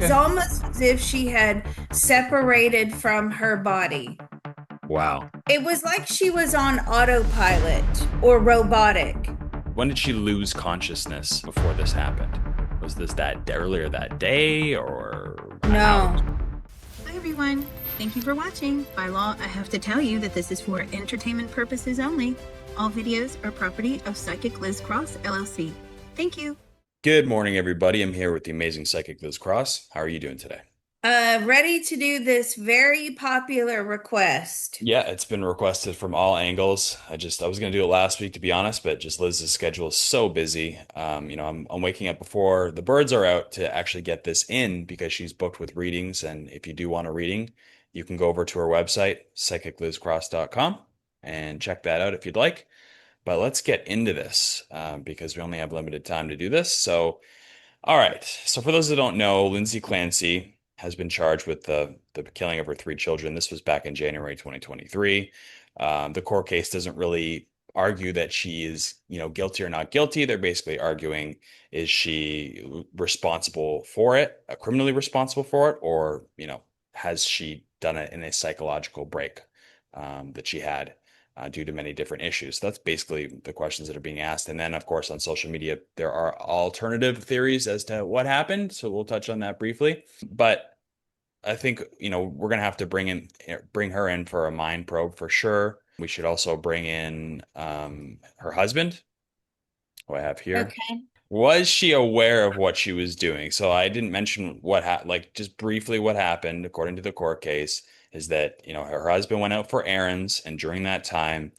It's almost as if she had separated from her body. Wow. It was like she was on autopilot or robotic. When did she lose consciousness before this happened? Was this earlier that day or how? No. Hi everyone, thank you for watching. By law, I have to tell you that this is for entertainment purposes only. All videos are property of Psychic Liz Cross, LLC. Thank you. Good morning, everybody. I'm here with the amazing psychic Liz Cross. How are you doing today? Ready to do this very popular request. Yeah, it's been requested from all angles. I was gonna do it last week to be honest, but just Liz's schedule is so busy. I'm waking up before the birds are out to actually get this in because she's booked with readings. And if you do want a reading, you can go over to her website, psychiclizcross.com, and check that out if you'd like. But let's get into this because we only have limited time to do this. So, all right. So, for those that don't know, Lindsay Clancy has been charged with the killing of her three children. This was back in January 2023. The court case doesn't really argue that she is, guilty or not guilty. They're basically arguing, is she responsible for it, criminally responsible for it, or, has she done it in a psychological break that she had? Due to many different issues. So that's basically the questions that are being asked. And then, of course, on social media, there are alternative theories as to what happened. So we'll touch on that briefly. But I think, we're going to have to bring her in for a mind probe for sure. We should also bring in her husband, who I have here. Okay. Was she aware of what she was doing? So I didn't mention like just briefly what happened, according to the court case, is that, her husband went out for errands, and during that time,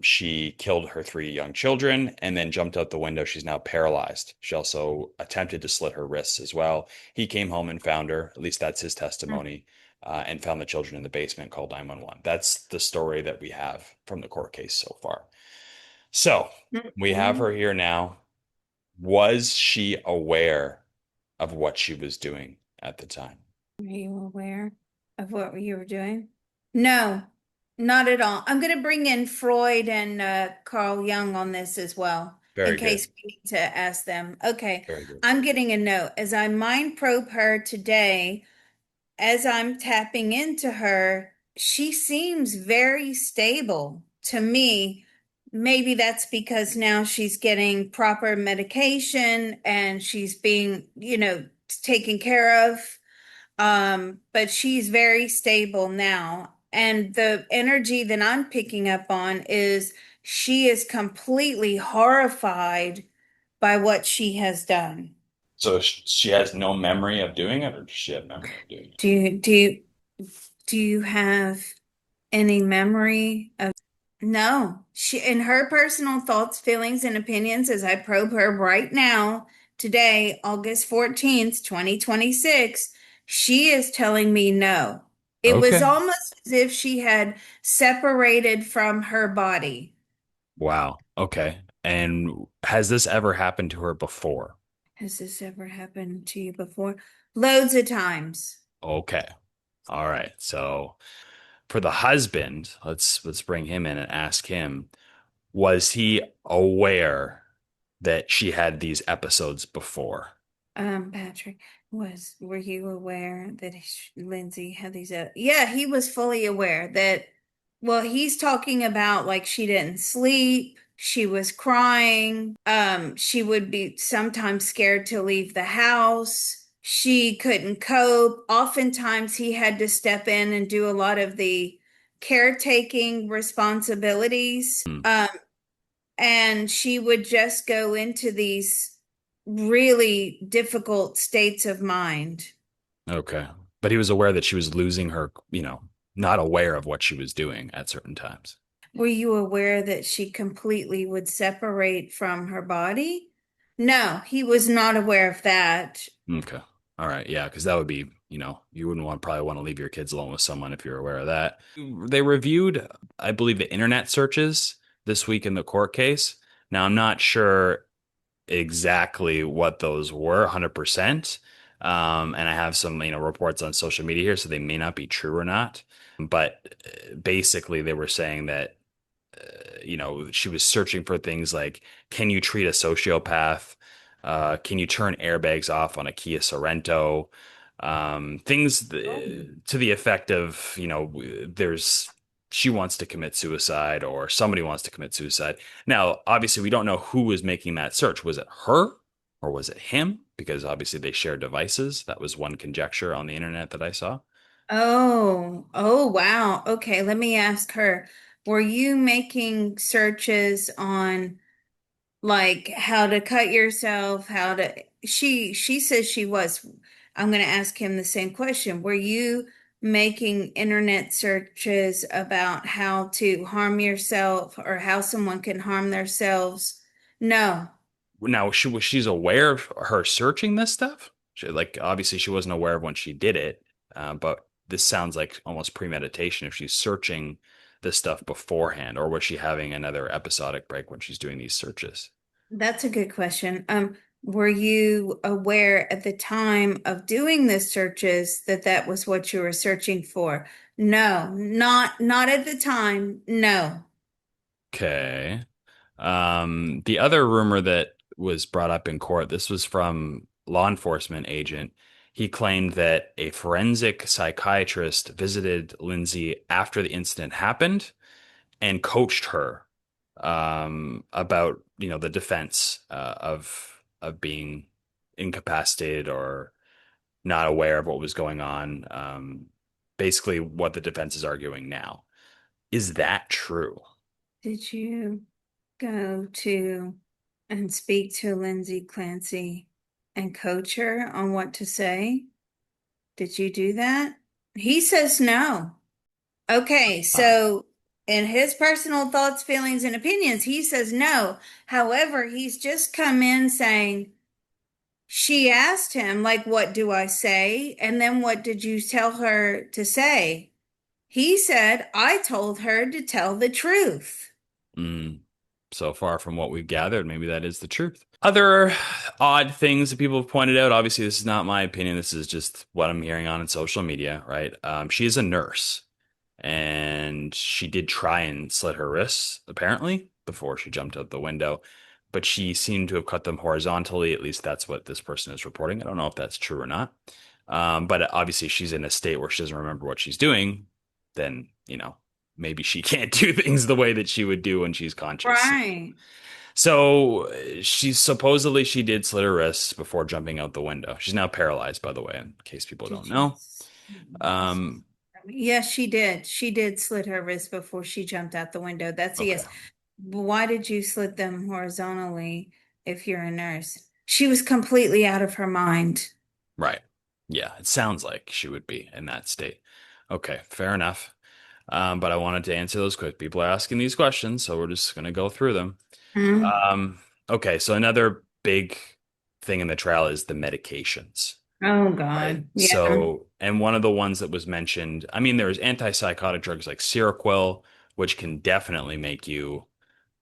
she killed her three young children and then jumped out the window. She's now paralyzed. She also attempted to slit her wrists as well. He came home and found her, at least that's his testimony, and found the children in the basement, called 911. That's the story that we have from the court case so far. So we have Mhm. her here now. Was she aware of what she was doing at the time? Are you aware of what you were doing? No, not at all. I'm going to bring in Freud and Carl Jung on this as well, in Very good. case we need to ask them. Okay, Very good. I'm getting a note. As I mind probe her today, as I'm tapping into her, she seems very stable to me. Maybe that's because now she's getting proper medication and she's being, taken care of. But she's very stable now. And the energy that I'm picking up on is she is completely horrified by what she has done. So she has no memory of doing it, or does she have memory of doing it? Do you do you, do you have any memory of? No, she in her personal thoughts, feelings, and opinions as I probe her right now, today, August 14th, 2026, she is telling me no. It was Okay. almost as if she had separated from her body. Wow. Okay. And has this ever happened to her before? Has this ever happened to you before? Loads of times. Okay. All right. So for the husband, let's bring him in and ask him, was he aware that she had these episodes before? Patrick, were you aware that Lindsay had these? Yeah, he was fully aware that. Well, he's talking about like she didn't sleep, she was crying, she would be sometimes scared to leave the house, she couldn't cope. Oftentimes, he had to step in and do a lot of the caretaking responsibilities. Hmm. And she would just go into these really difficult states of mind. Okay. But he was aware that she was losing her, not aware of what she was doing at certain times. Were you aware that she completely would separate from her body? No, he was not aware of that. Okay. All right. Yeah, because that would be, you wouldn't probably want to leave your kids alone with someone if you're aware of that. They reviewed, I believe, the internet searches this week in the court case. Now, I'm not sure exactly what those were 100%. And I have some, reports on social media here, so they may not be true or not. But basically, they were saying that, she was searching for things like, can you treat a sociopath? Can you turn airbags off on a Kia Sorento? Things to the effect of, there's she wants to commit suicide or somebody wants to commit suicide. Now, obviously, we don't know who was making that search. Was it her or was it him? Because obviously they share devices. That was one conjecture on the internet that I saw. Oh, wow. Okay, let me ask her. Were you making searches on like how to cut yourself, how to she says she was. I'm going to ask him the same question. Were you making internet searches about how to harm yourself or how someone can harm themselves? No. Now, she's aware of her searching this stuff. Like, obviously, she wasn't aware of when she did it, but this sounds like almost premeditation if she's searching this stuff beforehand, or was she having another episodic break when she's doing these searches? That's a good question. Were you aware at the time of doing the searches that that was what you were searching for? No, not at the time. No. Okay. The other rumor that was brought up in court, this was from law enforcement agent. He claimed that a forensic psychiatrist visited Lindsay after the incident happened and coached her about the defense of being incapacitated or not aware of what was going on. Basically, what the defense is arguing now. Is that true? Did you go to and speak to Lindsay Clancy and coach her on what to say? Did you do that? He says no. Okay, Wow. so in his personal thoughts, feelings, and opinions, he says no. However, he's just come in saying, she asked him, like, what do I say? And then what did you tell her to say? He said, I told her to tell the truth. Mm. So far from what we've gathered, maybe that is the truth. Other odd things that people have pointed out, obviously, this is not my opinion. This is just what I'm hearing on in social media, right? She is a nurse and she did try and slit her wrists, apparently, before she jumped out the window, but she seemed to have cut them horizontally. At least that's what this person is reporting. I don't know if that's true or not. But obviously, if she's in a state where she doesn't remember what she's doing, then, maybe she can't do things the way that she would do when she's conscious. Right. So she did slit her wrists before jumping out the window. She's now paralyzed, by the way, in case people don't Did you? know. Um, Yes, she did. She did slit her wrist before she jumped out the window. That's a okay, yes. Why did you slit them horizontally if you're a nurse? She was completely out of her mind. right. Yeah, it sounds like she would be in that state. Okay, fair enough. But I wanted to answer those quick. People are asking these questions, so we're just gonna go through them. Hmm. Okay, so another big thing in the trial is the medications. Oh Right. God. Yeah. So, and one of the ones that was mentioned, I mean, there's antipsychotic drugs like Seroquel, which can definitely make you,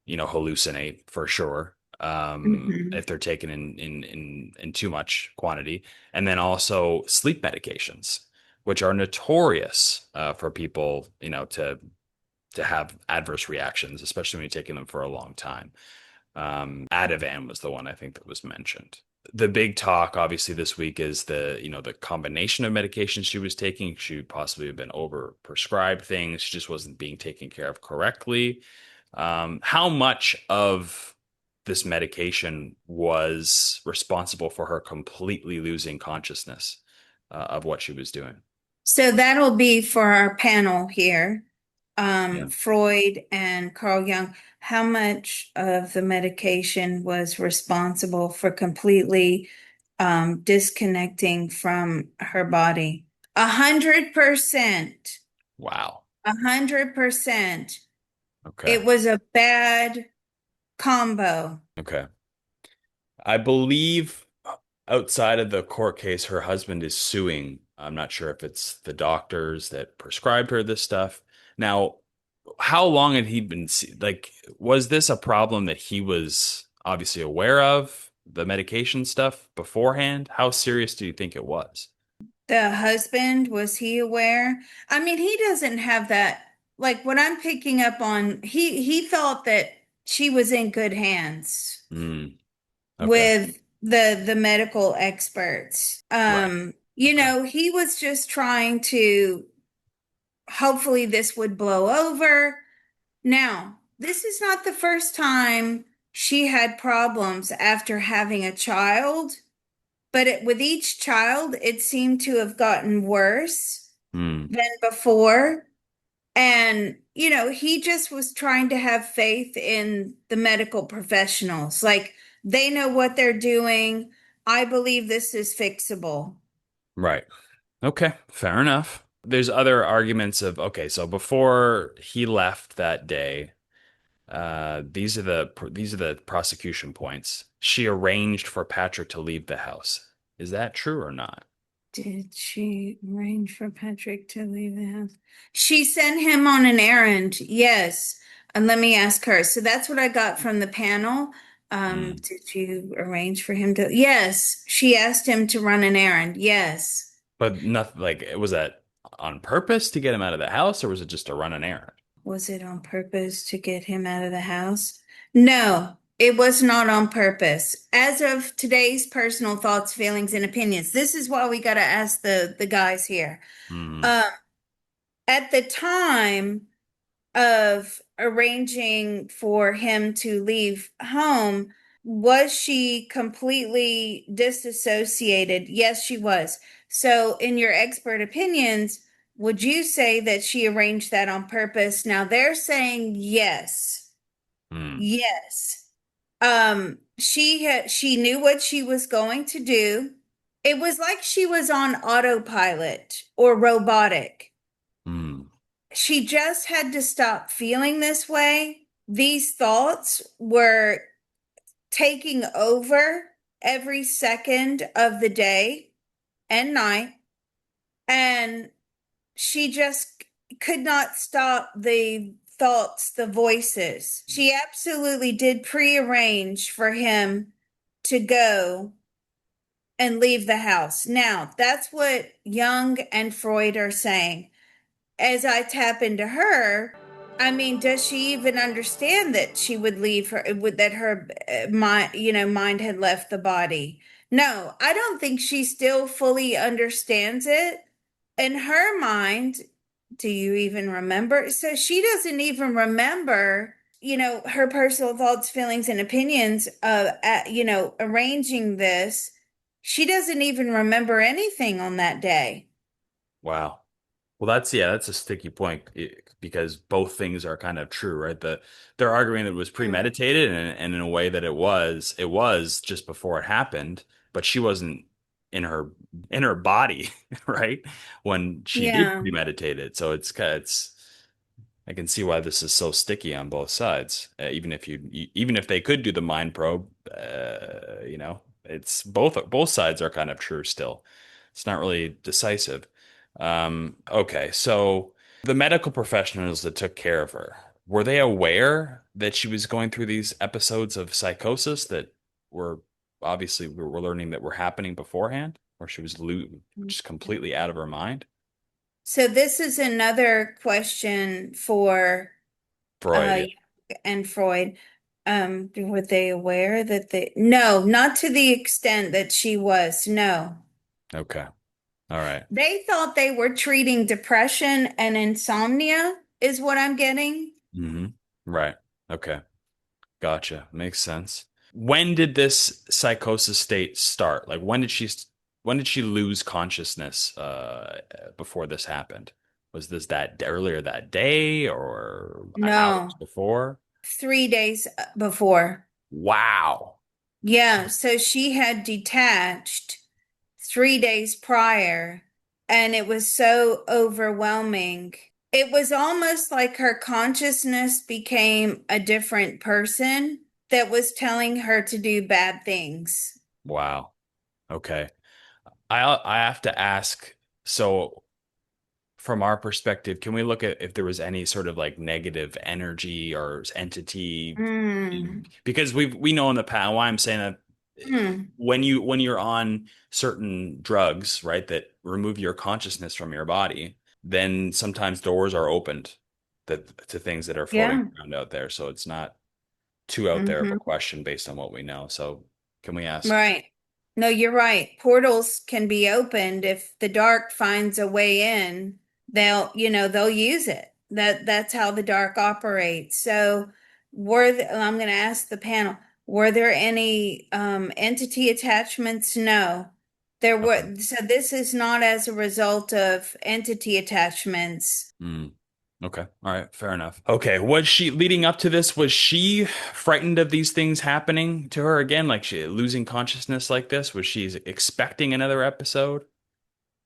hallucinate for sure. Hmm. If they're taken in too much quantity. And then also sleep medications, which are notorious for people, to have adverse reactions, especially when you're taking them for a long time. Ativan was the one I think that was mentioned. The big talk, obviously, this week is the combination of medications she was taking. She possibly have been over prescribed things. She just wasn't being taken care of correctly. How much of this medication was responsible for her completely losing consciousness of what she was doing? So that'll be for our panel here. Yeah. Freud and Carl Jung. How much of the medication was responsible for completely disconnecting from her body? 100%. Wow. 100%. Okay. It was a bad combo. Okay. I believe outside of the court case, her husband is suing. I'm not sure if it's the doctors that prescribed her this stuff. Now, how long had he been like, was this a problem that he was obviously aware of, the medication stuff beforehand? How serious do you think it was? The husband, was he aware? I mean, he doesn't have that, like what I'm picking up on, he thought that she was in good hands Mm, okay. with the medical experts. Right. Okay. He was just trying to hopefully this would blow over. Now, this is not the first time she had problems after having a child, but with each child, it seemed to have gotten worse Hmm. than before. And, he just was trying to have faith in the medical professionals. Like, they know what they're doing. I believe this is fixable. Right. Okay. Fair enough. There's other arguments of, okay, so before he left that day, these are the prosecution points. She arranged for Patrick to leave the house. Is that true or not? Did she arrange for Patrick to leave the house? She sent him on an errand. Yes. And let me ask her. So that's what I got from the panel. Hmm. Did you arrange for him to? Yes. She asked him to run an errand. Yes. But nothing like was that on purpose to get him out of the house, or was it just to run an errand? Was it on purpose to get him out of the house? No, it was not on purpose. As of today's personal thoughts, feelings, and opinions, this is why we got to ask the guys here. Hmm. Um, at the time of arranging for him to leave home, was she completely disassociated? Yes, she was. So, in your expert opinions, would you say that she arranged that on purpose? Now they're saying yes. Hmm. Yes. She knew what she was going to do. It was like she was on autopilot or robotic. Hmm. She just had to stop feeling this way. These thoughts were taking over every second of the day and night, and she just could not stop the thoughts, the voices. She absolutely did prearrange for him to go and leave the house. Now, that's what Jung and Freud are saying. As I tap into her, I mean, does she even understand that she would leave her, that her mind had left the body? No, I don't think she still fully understands it. In her mind, do you even remember? So she doesn't even remember, her personal thoughts, feelings, and opinions of, arranging this. She doesn't even remember anything on that day. Wow. Well, that's a sticky point because both things are kind of true, right? They're arguing that it was Hmm. premeditated and in a way that it was just before it happened, but she wasn't in her in her body, right? When she did Yeah. premeditate it. So it's I can see why this is so sticky on both sides. Even if they could do the mind probe, it's both sides are kind of true still. It's not really decisive. Okay, so the medical professionals that took care of her, were they aware that she was going through these episodes of psychosis that were obviously we're learning that were happening beforehand, or she was just completely out of her mind? So this is another question for Freud, uh yeah. and Freud. Were they aware that no, not to the extent that she was, no. Okay. All right. They thought they were treating depression and insomnia, is what I'm getting. Hmm. Right. Okay. Gotcha. Makes sense. When did this psychosis state start? Like when did she lose consciousness before this happened? Was this that earlier that day or hours No, before? 3 days before. Wow. Yeah, so she had detached 3 days prior, and it was so overwhelming. It was almost like her consciousness became a different person that was telling her to do bad things. Wow. Okay. I have to ask, so from our perspective, can we look at if there was any sort of like negative energy or entity? Mm. Because we know in the past why I'm saying that Mm. when you're on certain drugs, right, that remove your consciousness from your body, then sometimes doors are opened to things that are floating Yeah. around out there. So it's not too out there of a Hmm. question based on what we know. So can we ask? Right. No, you're right. Portals can be opened if the dark finds a way in, they'll use it. That's how the dark operates. So, I'm going to ask the panel, were there any entity attachments? No. There Okay. were, so this is not as a result of entity attachments. Mm. Okay. All right. Fair enough. Okay. Was she leading up to this? Was she frightened of these things happening to her again? Like she losing consciousness like this? Was she expecting another episode?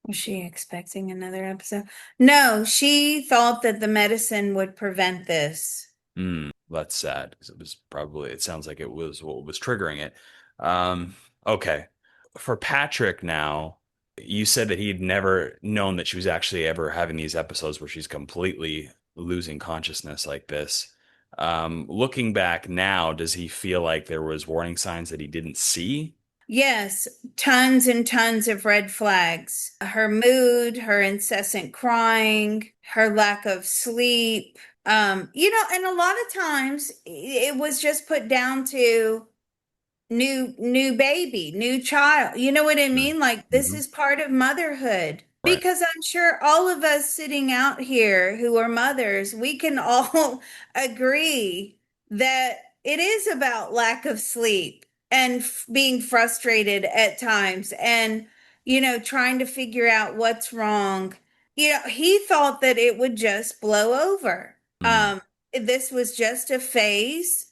Was she expecting another episode? No, she thought that the medicine would prevent this. That's sad because it sounds like it was what was triggering it. Okay. For Patrick now, you said that he'd never known that she was actually ever having these episodes where she's completely losing consciousness like this. Looking back now, does he feel like there was warning signs that he didn't see? Yes, tons and tons of red flags. Her mood, her incessant crying, her lack of sleep. And a lot of times it was just put down to new baby, new child. You know what I Sure. mean? Like this Hmm. is part of motherhood. Right. Because I'm sure all of us sitting out here who are mothers, we can all agree that it is about lack of sleep and being frustrated at times and, trying to figure out what's wrong. He thought that it would just blow over. Mm. This was just a phase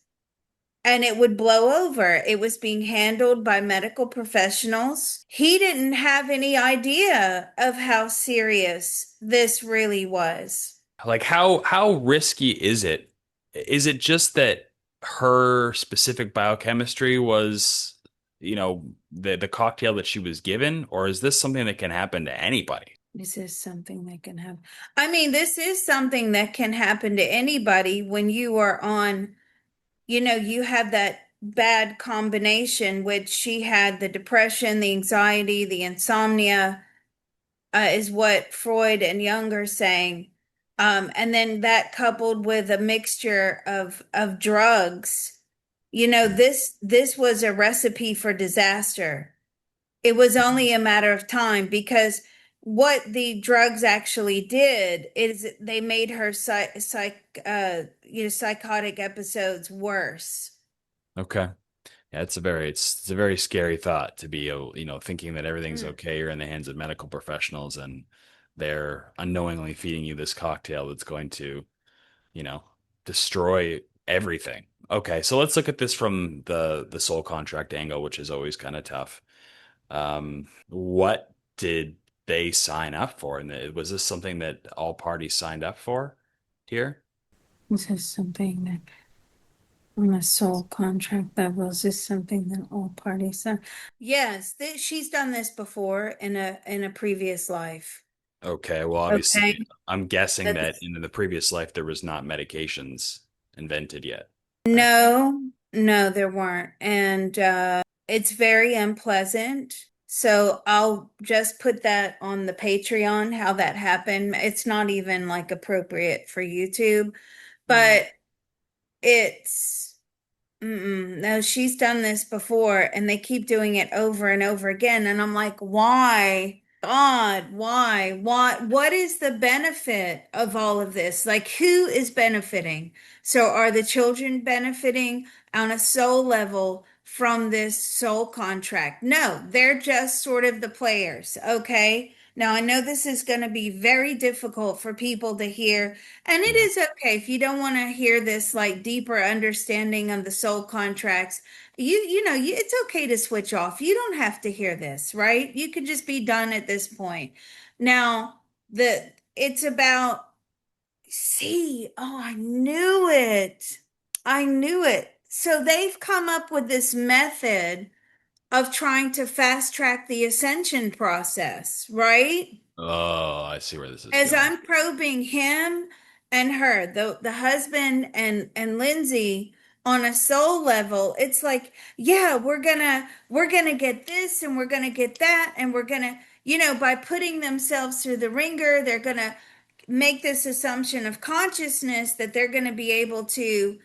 and it would blow over. It was being handled by medical professionals. He didn't have any idea of how serious this really was. Like how risky is it? Is it just that her specific biochemistry was, the cocktail that she was given, or is this something that can happen to anybody? This is something that can happen. I mean, this is something that can happen to anybody when you are on, you have that bad combination, which she had the depression, the anxiety, the insomnia, is what Freud and Jung are saying. And then that coupled with a mixture of drugs, this was a recipe for disaster. It was only a matter of time because what the drugs actually did is they made her psychotic episodes worse. Okay. Yeah, it's a very scary thought to be, thinking that everything's Mm. okay. You're in the hands of medical professionals and they're unknowingly feeding you this cocktail that's going to, you know, destroy everything. Okay, so let's look at this from the soul contract angle, which is always kind of tough. What did they sign up for? And was this something that all parties signed up for here? This is something that on a sole contract level, is this something that all parties sign? Yes, she's done this before in a previous life. Okay, well, obviously, Okay. I'm guessing that That's in the previous life there was not medications invented yet, right? no, no, there weren't. And it's very unpleasant. So I'll just put that on the Patreon, how that happened. It's not even like appropriate for YouTube, Mm. but it's no, she's done this before and they keep doing it over and over again. And I'm like, why? God, why? What is the benefit of all of this? Like, who is benefiting? So, are the children benefiting on a soul level from this soul contract? No, they're just sort of the players. Okay. Now, I know this is going to be very difficult for people to hear, and it Yeah. is okay if you don't want to hear this like deeper understanding of the soul contracts. It's okay to switch off. You don't have to hear this, right? You could just be done at this point. Now, it's about see, oh, I knew it. I knew it. So they've come up with this method of trying to fast track the ascension process, right? Oh, I see where this is As going. I'm probing him and her, the husband and Lindsay on a soul level, it's like, yeah, we're gonna get this and we're gonna get that and we're gonna, by putting themselves through the ringer, they're gonna make this assumption of consciousness that they're gonna be able to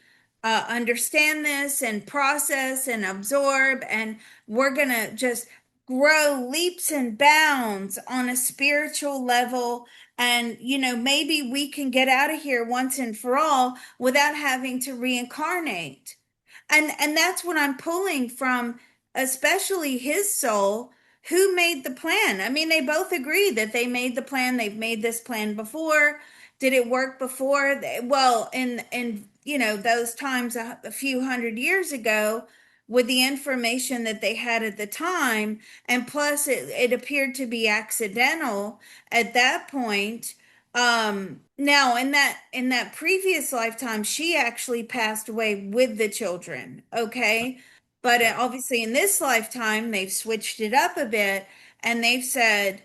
understand this and process and absorb, and we're going to just grow leaps and bounds on a spiritual level. And, maybe we can get out of here once and for all without having to reincarnate. And that's what I'm pulling from, especially his soul. Who made the plan? I mean, they both agree that they made the plan. They've made this plan before. Did it work before? Well, in those times a few hundred years ago, with the information that they had at the time, and plus it appeared to be accidental at that point. Now in that previous lifetime, she actually passed away with the children, okay? But Okay. obviously in this lifetime, they've switched it up a bit, and they've said,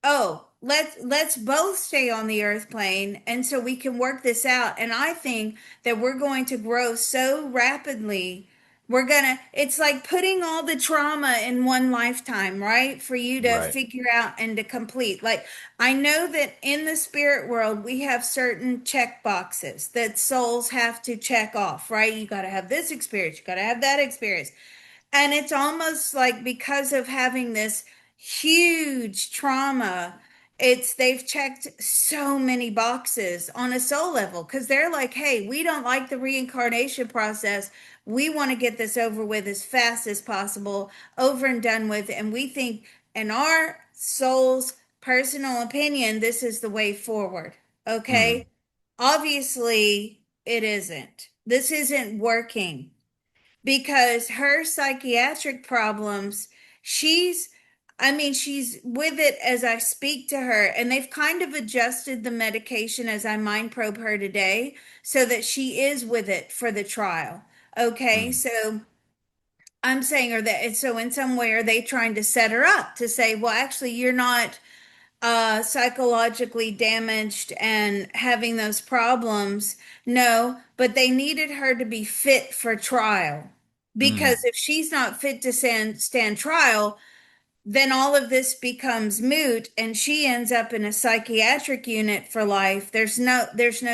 oh, let's both stay on the earth plane, and so we can work this out. And I think that we're going to grow so rapidly. It's like putting all the trauma in one lifetime, right? For you to Right. figure out and to complete. Like, I know that in the spirit world, we have certain check boxes that souls have to check off, right? You got to have this experience, you got to have that experience. And it's almost like because of having this huge trauma, they've checked so many boxes on a soul level, because they're like, hey, we don't like the reincarnation process. We want to get this over with as fast as possible, over and done with. And we think, in our soul's personal opinion, this is the way forward. Hmm. Okay. Obviously, it isn't. This isn't working because her psychiatric problems, she's I mean, she's with it as I speak to her, and they've kind of adjusted the medication as I mind probe her today so that she is with it for the trial. Okay, Hmm. so I'm saying her that, so in some way, are they trying to set her up to say, well, actually, you're not psychologically damaged and having those problems? No, but they needed her to be fit for trial, because Hmm. if she's not fit to stand trial, then all of this becomes moot, and she ends up in a psychiatric unit for life. There's no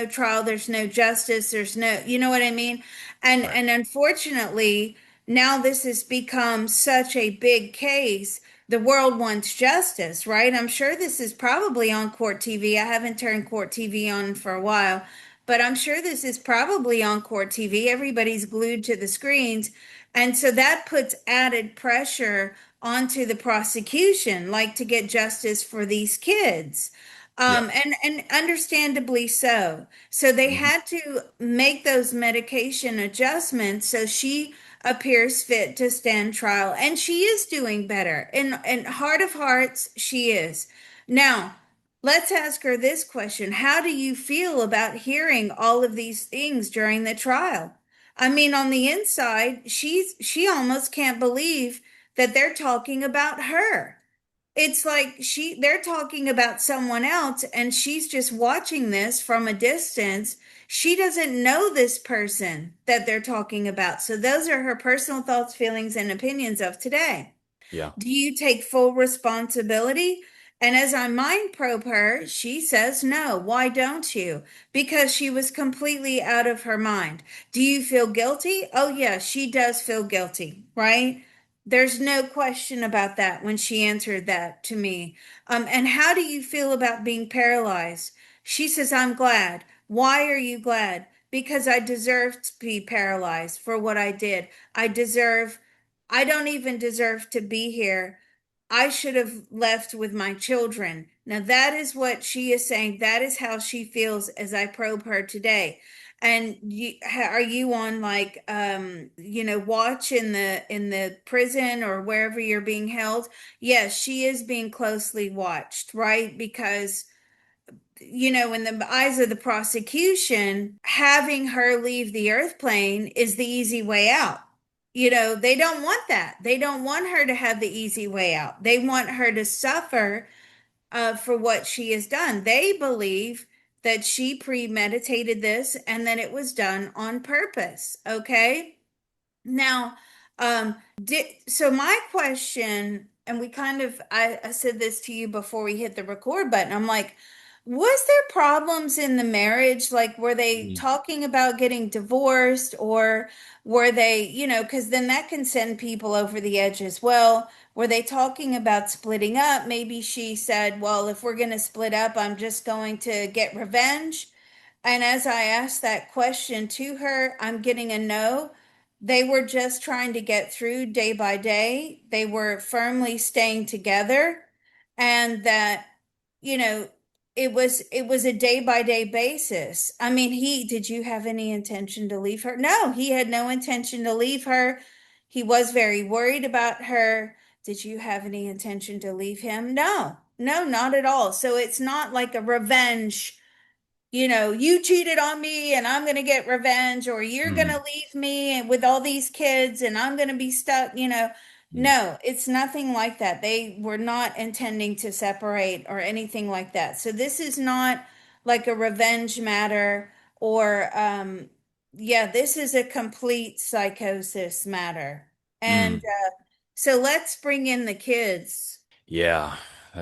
trial, there's no justice, there's no, you know what I mean? and Right. and unfortunately, now this has become such a big case. The world wants justice, right? I'm sure this is probably on court TV. I haven't turned court TV on for a while, but I'm sure this is probably on court TV. Everybody's glued to the screens, and so that puts added pressure onto the prosecution, like to get justice for these kids. Yeah. And understandably so. So they Hmm. had to make those medication adjustments so she appears fit to stand trial, and she is doing better. In heart of hearts, she is. Now, let's ask her this question. How do you feel about hearing all of these things during the trial? I mean, on the inside, she almost can't believe that they're talking about her. It's like they're talking about someone else, and she's just watching this from a distance. She doesn't know this person that they're talking about. So those are her personal thoughts, feelings, and opinions of today. Yeah. Do you take full responsibility? And as I mind probe her, she says no. Why don't you? Because she was completely out of her mind. Do you feel guilty? Oh, yeah, she does feel guilty, right? There's no question about that when she answered that to me. And how do you feel about being paralyzed? She says, I'm glad. Why are you glad? Because I deserve to be paralyzed for what I did. I don't even deserve to be here. I should have left with my children. Now, that is what she is saying. That is how she feels as I probe her today. And are you on, like, watch in the prison or wherever you're being held? Yes, she is being closely watched, right? Because in the eyes of the prosecution, having her leave the earth plane is the easy way out. They don't want that. They don't want her to have the easy way out. They want her to suffer for what she has done. They believe that she premeditated this and that it was done on purpose. Okay. Now, so my question, and I said this to you before we hit the record button. I'm like, Was there problems in the marriage? Like, were they Mm, talking about getting divorced, or were they, because then that can send people over the edge as well. Were they talking about splitting up? Maybe she said, well, if we're going to split up, I'm just going to get revenge. And as I asked that question to her, I'm getting a no. They were just trying to get through day by day. They were firmly staying together, and that, you know, it was a day by day basis. I mean, did you have any intention to leave her? No, he had no intention to leave her. He was very worried about her. Did you have any intention to leave him? No, no, not at all. So it's not like a revenge, you cheated on me and I'm going to get revenge, or you're going mm, to leave me with all these kids and I'm going to be stuck. mm, No, it's nothing like that. They were not intending to separate or anything like that. So this is not like a revenge matter, or, yeah, this is a complete psychosis matter. And mm. so let's bring in the kids. Yeah,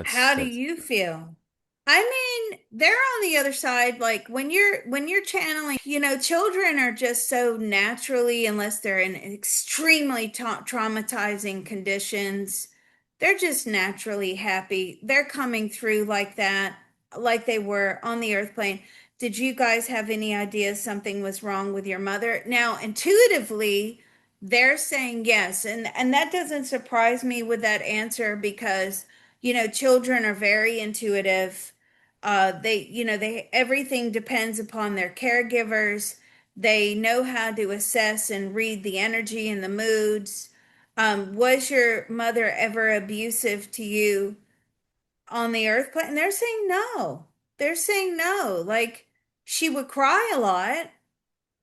How do that's you feel? I mean, they're on the other side. Like when you're channeling, children are just so naturally, unless they're in extremely traumatizing conditions, they're just naturally happy. They're coming through like that, like they were on the earth plane. Did you guys have any idea something was wrong with your mother? Now, intuitively, they're saying yes, and that doesn't surprise me with that answer, because children are very intuitive. They everything depends upon their caregivers. They know how to assess and read the energy and the moods. Was your mother ever abusive to you on the earth plane? And they're saying no. They're saying no. Like, she would cry a lot,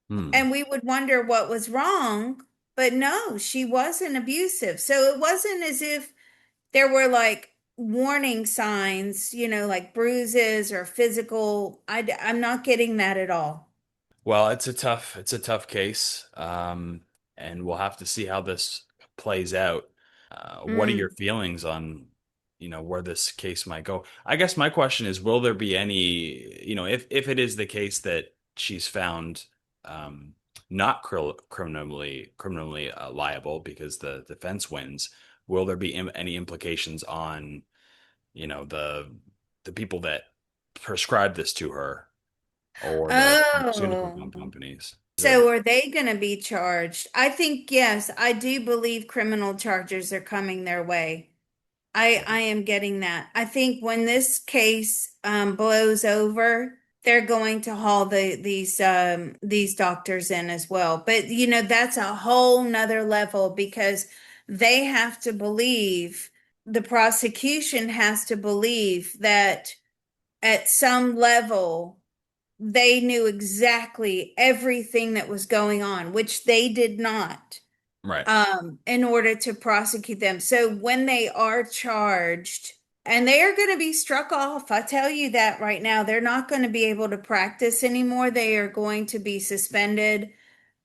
mm. and we would wonder what was wrong, but no, she wasn't abusive. So it wasn't as if there were like warning signs, like bruises or physical. I'm not getting that at all. Well, it's a tough case, and we'll have to see how this plays out. What are your Mm. feelings on, where this case might go? I guess my question is, will there be any, if it is the case that she's found not criminally liable because the defense wins, will there be any implications on, the people that prescribed this to her or the pharmaceutical Oh, companies? so are they going to be charged? I think, yes, I do believe criminal charges are coming their way. I am getting that. I think when this case blows over, they're going to haul these doctors in as well. But that's a whole nother level, because they have to believe, the prosecution has to believe that at some level they knew exactly everything that was going on, which they did not, Right. in order to prosecute them. So when they are charged, and they are going to be struck off, I tell you that right now, they're not going to be able to practice anymore. They are going to be suspended.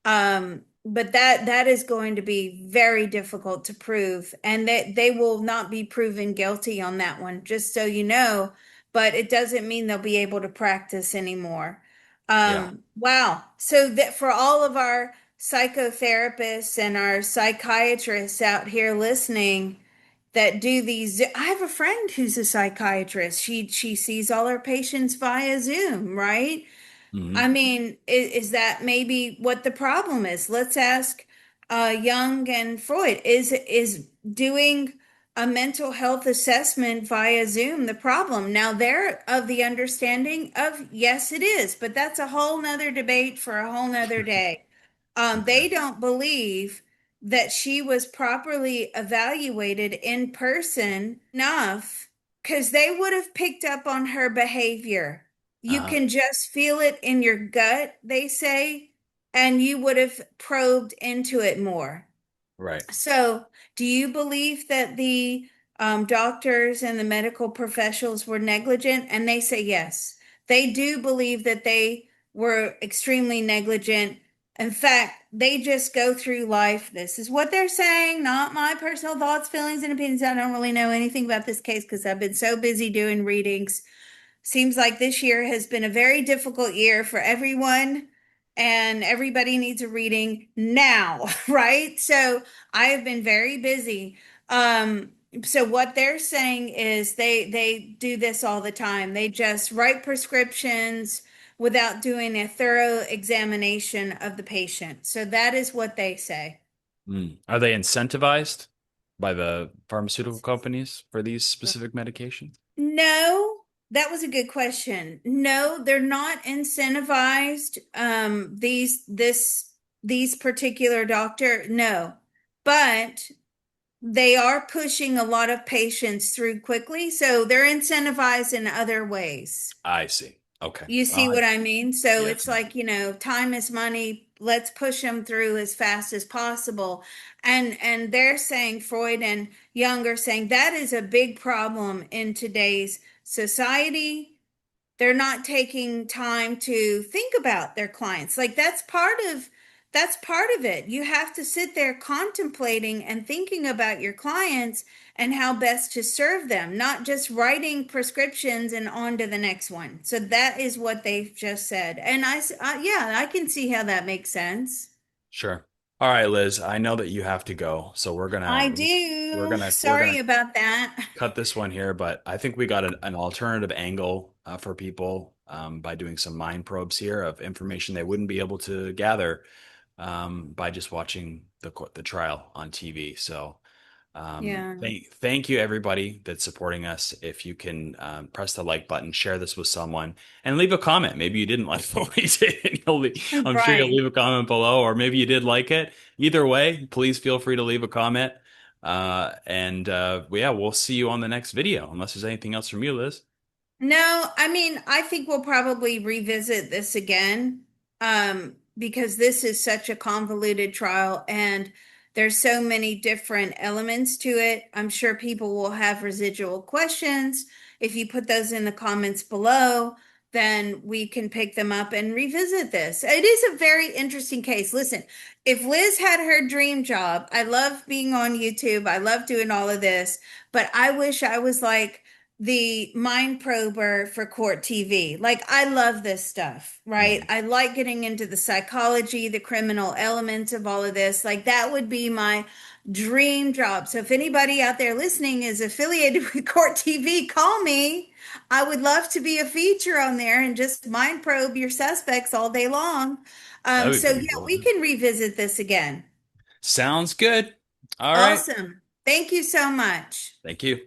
But that is going to be very difficult to prove, and they will not be proven guilty on that one, just so you know. But it doesn't mean they'll be able to practice anymore. Yeah. Wow. So that for all of our psychotherapists and our psychiatrists out here listening that do these, I have a friend who's a psychiatrist. She sees all her patients via Zoom, right? I Hmm. mean, is that maybe what the problem is? Let's ask Jung and Freud. Is doing a mental health assessment via Zoom the problem? Now they're of the understanding of yes, it is, but that's a whole nother debate for a whole nother day. Okay. They don't believe that she was properly evaluated in person enough, because they would have picked up on her behavior. You Uh-huh. can just feel it in your gut, they say, and you would have probed into it more. Right. So, do you believe that the doctors and the medical professionals were negligent? And they say yes. They do believe that they were extremely negligent. In fact, they just go through life. This is what they're saying, not my personal thoughts, feelings, and opinions. I don't really know anything about this case because I've been so busy doing readings. seems like this year has been a very difficult year for everyone, and everybody needs a reading now, right? So I have been very busy. So what they're saying is they do this all the time. They just write prescriptions without doing a thorough examination of the patient. So that is what they say. Are they incentivized by the pharmaceutical companies for these specific medications? No, that was a good question. No, they're not incentivized. These particular doctor, no, but they are pushing a lot of patients through quickly, so they're incentivized in other ways. I see. Okay. You see what I mean? So Yes. it's like, time is money. Let's push them through as fast as possible. And they're saying, Freud and Jung are saying that is a big problem in today's society. They're not taking time to think about their clients. Like that's part of it. You have to sit there contemplating and thinking about your clients and how best to serve them, not just writing prescriptions and on to the next one. So that is what they've just said. And yeah, I can see how that makes sense. Sure. All right, Liz, I know that you have to go, so I we're do. we're gonna Sorry about that. cut this one here, but I think we got an alternative angle for people by doing some mind probes here of information they wouldn't be able to gather by just watching the trial on TV. So Yeah. thank you everybody that's supporting us. If you can press the like button, share this with someone, and leave a comment. Maybe you didn't like what we did. And I'm sure you'll Right. leave a comment below, or maybe you did like it. Either way, please feel free to leave a comment. Yeah, we'll see you on the next video, unless there's anything else from you, Liz. No, I mean, I think we'll probably revisit this again, because this is such a convoluted trial and there's so many different elements to it. I'm sure people will have residual questions. If you put those in the comments below, then we can pick them up and revisit this. It is a very interesting case. Listen, if Liz had her dream job, I love being on YouTube. I love doing all of this, but I wish I was like the mind prober for court TV. Like, I love this stuff, right? Mhm. I like getting into the psychology, the criminal elements of all of this. Like, that would be my dream job. So, if anybody out there listening is affiliated with court TV, call me. I would love to be a feature on there and just mind probe your suspects all day long. That would be So, pretty yeah, cool. we can revisit this again. Sounds good. All right. Awesome. Thank you so much. Thank you.